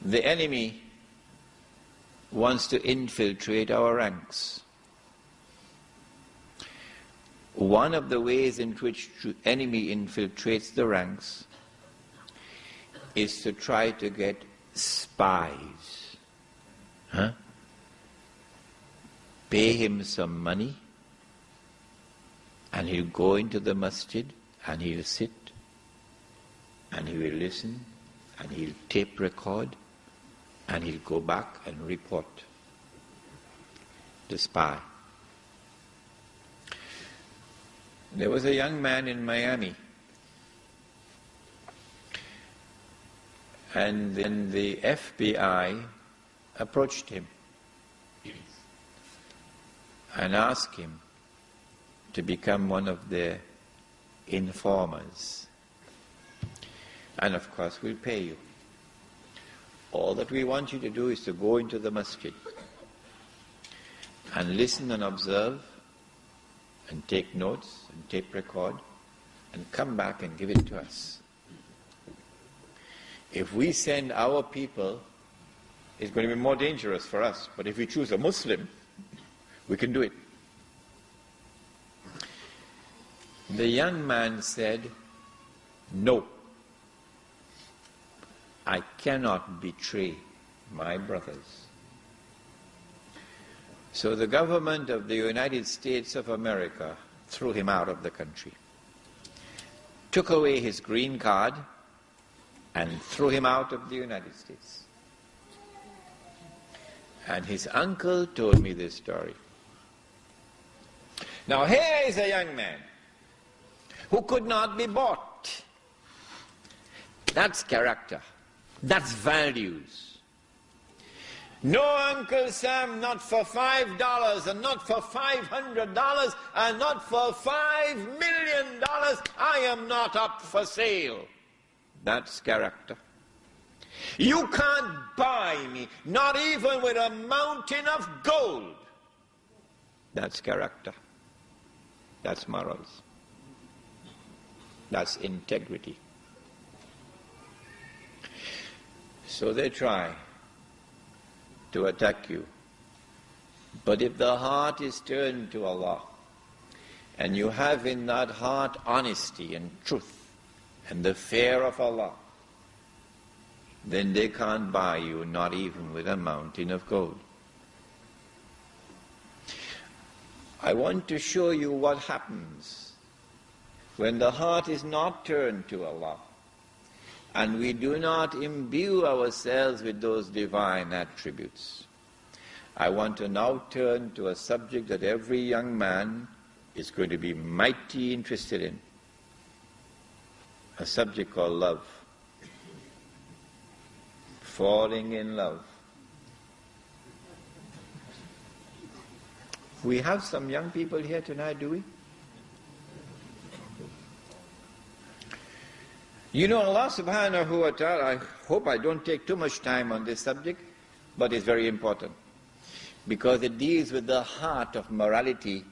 The enemy wants to infiltrate our ranks. One of the ways in which the enemy infiltrates the ranks is to try to get spies. Pay him some money and he'll go into the masjid and he'll sit and he will listen and he'll tape record and he'll go back and report. The spy. There was a young man in Miami, and then the FBI approached him and asked him to become one of their informers. And of course, we'll pay you. All that we want you to do is to go into the masjid and listen and observe and take notes and tape record and come back and give it to us. If we send our people, it's going to be more dangerous for us. But if we choose a Muslim, we can do it. The young man said, "No, I cannot betray my brothers." So the government of the United States of America threw him out of the country, took away his green card, and threw him out of the United States. And his uncle told me this story. Now here is a young man who could not be bought. That's character. That's values. No, Uncle Sam, not for $5 and not for $500 and not for $5 million. I am not up for sale. That's character. You can't buy me, not even with a mountain of gold. That's character. That's morals. That's integrity. So they try to attack you. But if the heart is turned to Allah, and you have in that heart honesty and truth and the fear of Allah, then they can't buy you, not even with a mountain of gold. I want to show you what happens when the heart is not turned to Allah, and we do not imbue ourselves with those divine attributes. I want to now turn to a subject that every young man is going to be mighty interested in. A subject called love. Falling in love. We have some young people here tonight, do we? You know, Allah subhanahu wa ta'ala, I hope I don't take too much time on this subject, but it's very important, because it deals with the heart of morality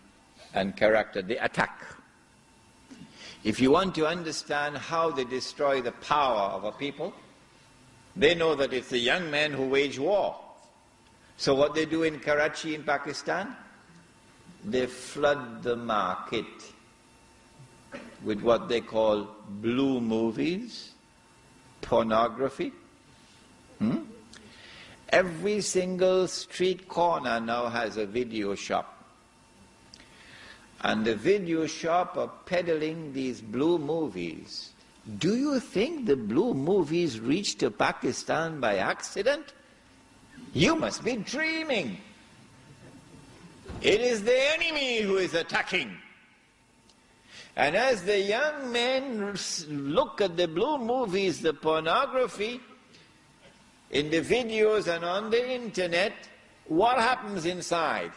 and character, the attack. If you want to understand how they destroy the power of a people, they know that it's the young men who wage war. So what they do in Karachi in Pakistan, they flood the market with what they call blue movies, pornography. Every single street corner now has a video shop. And the video shop are peddling these blue movies. Do you think the blue movies reached to Pakistan by accident? You must be dreaming. It is the enemy who is attacking. And as the young men look at the blue movies, the pornography, in the videos and on the internet, what happens inside?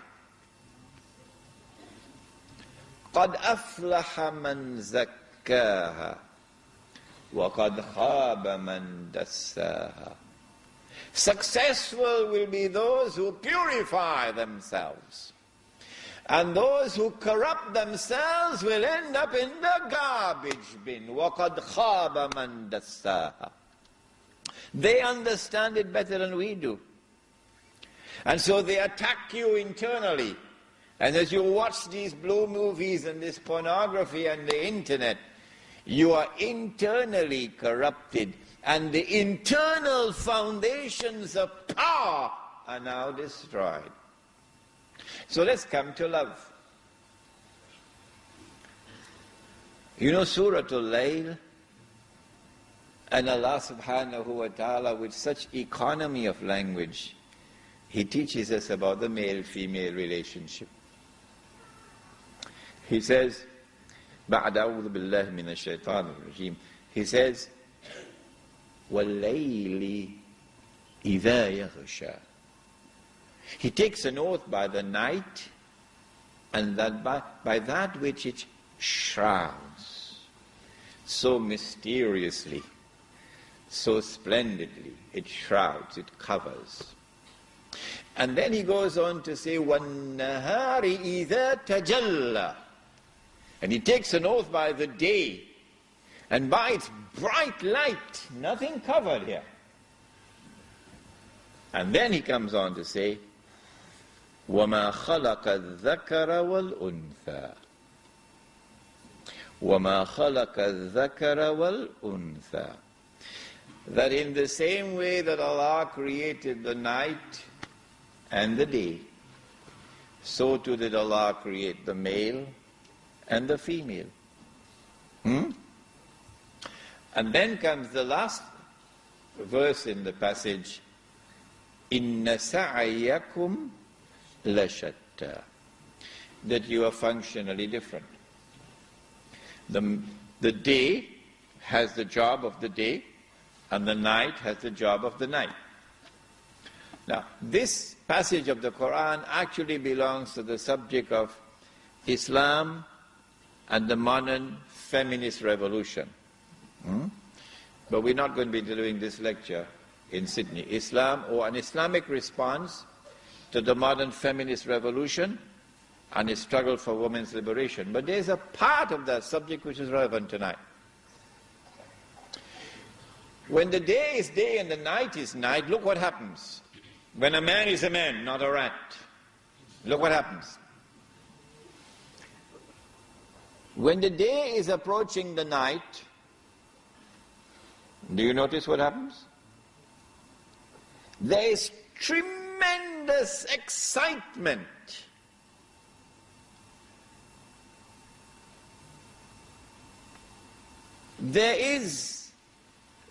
قَدْ أَفْلَحَ مَنْ زَكَّاهَا وَقَدْ خَابَ مَنْ دَسَّاهَا. Successful will be those who purify themselves. And those who corrupt themselves will end up in the garbage bin. وَقَدْ خَابَ مَنْ دَسَّاهَا. They understand it better than we do. And so they attack you internally. And as you watch these blue movies and this pornography and the internet, you are internally corrupted. And the internal foundations of power are now destroyed. So let's come to love. You know Surah Al-Layl? And Allah subhanahu wa ta'ala, with such economy of language, He teaches us about the male-female relationship. He says, بعد أعوذ بالله من الشيطان الرجيم. He says, وَاللَّيْلِ إِذَا يَغْشَى. He takes an oath by the night, and that by that which it shrouds, so mysteriously, so splendidly, it shrouds, it covers. And then he goes on to say, وَالنَّهَارِ إِذَا تَجَلَّى. And he takes an oath by the day, and by its bright light, nothing covered here. And then he comes on to say, وَمَا خَلَقَ الذَّكَرَ وَالْأُنثَى. وَمَا خَلَقَ الذَّكَرَ وَالْأُنثَى. That in the same way that Allah created the night and the day, so too did Allah create the male and the female. And then comes the last verse in the passage, إِنَّ سَعَيَّكُمْ لَشَتَّى. That you are functionally different. The day has the job of the day, and the night has the job of the night. Now, this passage of the Qur'an actually belongs to the subject of Islam and the modern feminist revolution. But we're not going to be doing this lecture in Sydney. Islam, or an Islamic response to the modern feminist revolution and its struggle for women's liberation. But there's a part of that subject which is relevant tonight. When the day is day and the night is night, look what happens. When a man is a man, not a rat, look what happens. When the day is approaching the night, do you notice what happens? There is tremendous excitement. There is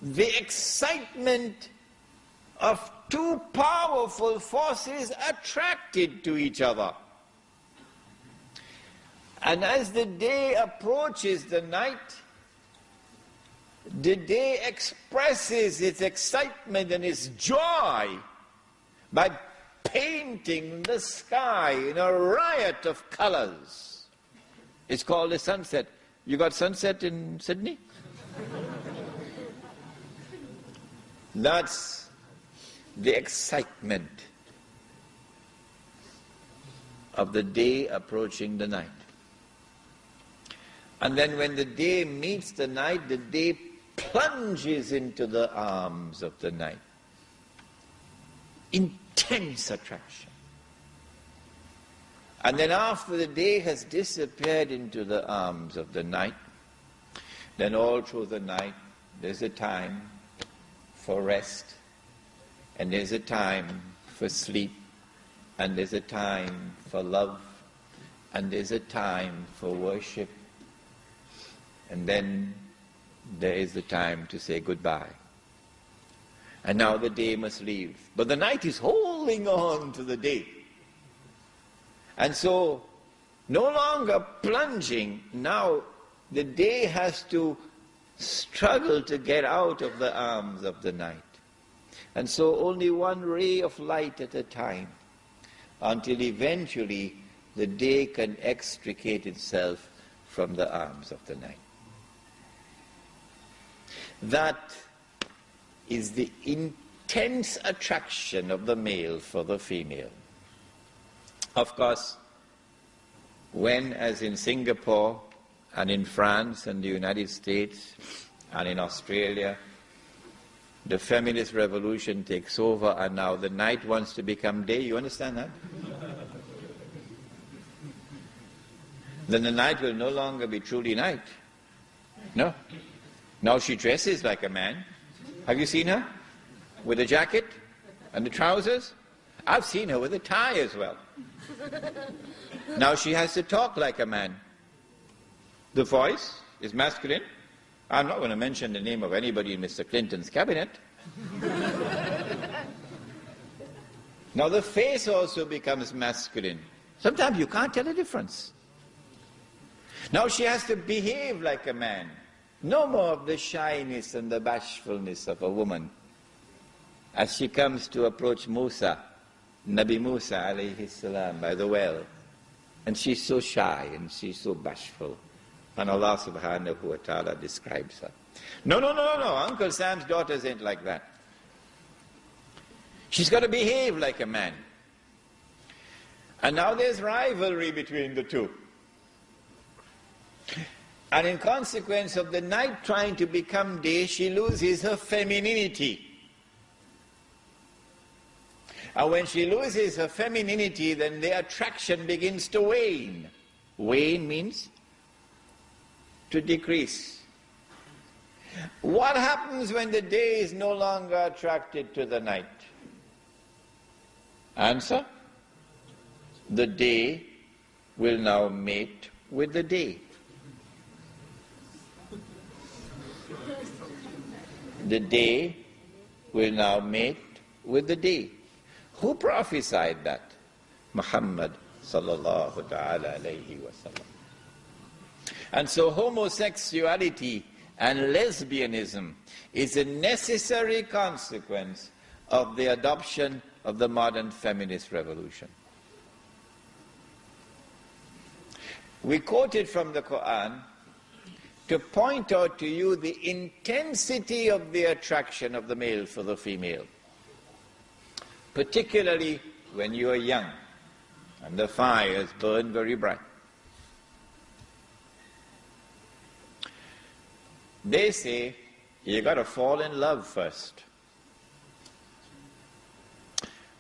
the excitement of two powerful forces attracted to each other. And as the day approaches the night, the day expresses its excitement and its joy by painting the sky in a riot of colors. It's called a sunset. You got sunset in Sydney? That's the excitement of the day approaching the night. And then when the day meets the night, the day plunges into the arms of the night. Intense attraction. And then after the day has disappeared into the arms of the night, then all through the night there's a time for rest, and there's a time for sleep, and there's a time for love, and there's a time for worship, and then there is the time to say goodbye. And now the day must leave. But the night is holding on to the day. And so, no longer plunging, now the day has to struggle to get out of the arms of the night. And so only one ray of light at a time, until eventually the day can extricate itself from the arms of the night. That is the intense attraction of the male for the female. Of course, when, as in Singapore and in France and the United States and in Australia the feminist revolution takes over and now the night wants to become day. You understand that? Then the night will no longer be truly night. No. Now she dresses like a man. Have you seen her? With a jacket and the trousers? I've seen her with a tie as well. Now she has to talk like a man. The voice is masculine. I'm not going to mention the name of anybody in Mr. Clinton's cabinet. Now the face also becomes masculine. Sometimes you can't tell the difference. Now she has to behave like a man. No more of the shyness and the bashfulness of a woman. As she comes to approach Musa, Nabi Musa alayhi salam, by the well, and she's so shy and she's so bashful. And Allah subhanahu wa ta'ala describes her. No, Uncle Sam's daughters ain't like that. She's got to behave like a man. And now there's rivalry between the two. And in consequence of the night trying to become day, she loses her femininity. And when she loses her femininity, then the attraction begins to wane. Wane means to decrease. What happens when the day is no longer attracted to the night? Answer: the day will now mate with the day. The day will now mate with the day. Who prophesied that? Muhammad sallallahu ta'ala alayhi wa sallam. And so homosexuality and lesbianism is a necessary consequence of the adoption of the modern feminist revolution. We quoted from the Qur'an to point out to you the intensity of the attraction of the male for the female, particularly when you are young and the fires burn very bright. They say you got to fall in love first,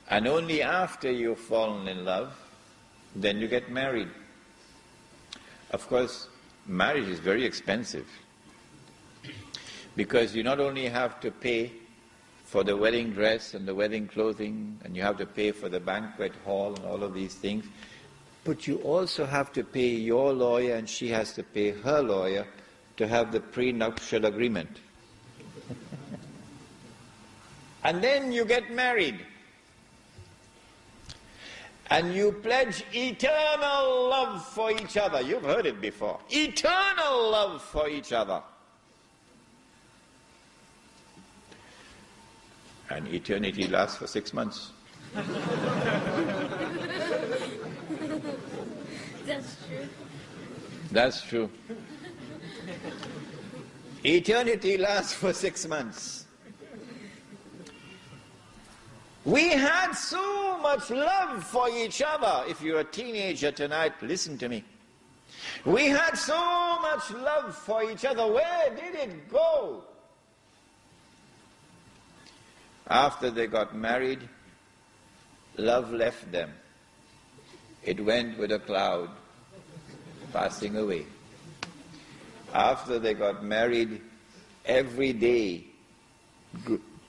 and only after you've fallen in love, then you get married. Of course, marriage is very expensive, because you not only have to pay for the wedding dress and the wedding clothing, and you have to pay for the banquet hall and all of these things, but you also have to pay your lawyer, and she has to pay her lawyer to have the prenuptial agreement. And then you get married. And you pledge eternal love for each other. You've heard it before. Eternal love for each other. And eternity lasts for 6 months. That's true. That's true. Eternity lasts for 6 months. We had so much love for each other. If you're a teenager tonight, listen to me. We had so much love for each other. Where did it go? After they got married, love left them. It went with a cloud, passing away. After they got married, every day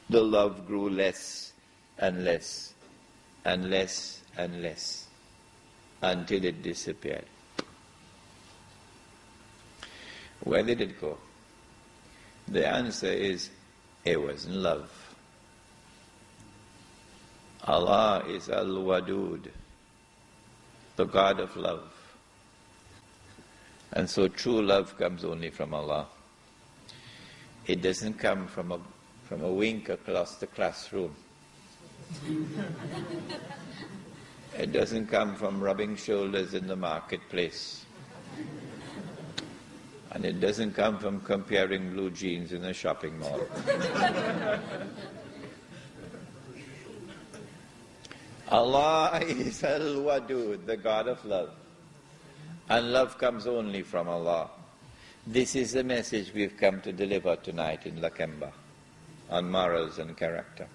the love grew less and less and less and less until it disappeared. Where did it go? The answer is, it wasn't love. Allah is Al-Wadud, the God of love. And so true love comes only from Allah. It doesn't come from a wink across the classroom. It doesn't come from rubbing shoulders in the marketplace. And it doesn't come from comparing blue jeans in a shopping mall. Allah is Al-Wadud, the God of love. And love comes only from Allah. This is the message we've come to deliver tonight in Lakemba. on morals and character.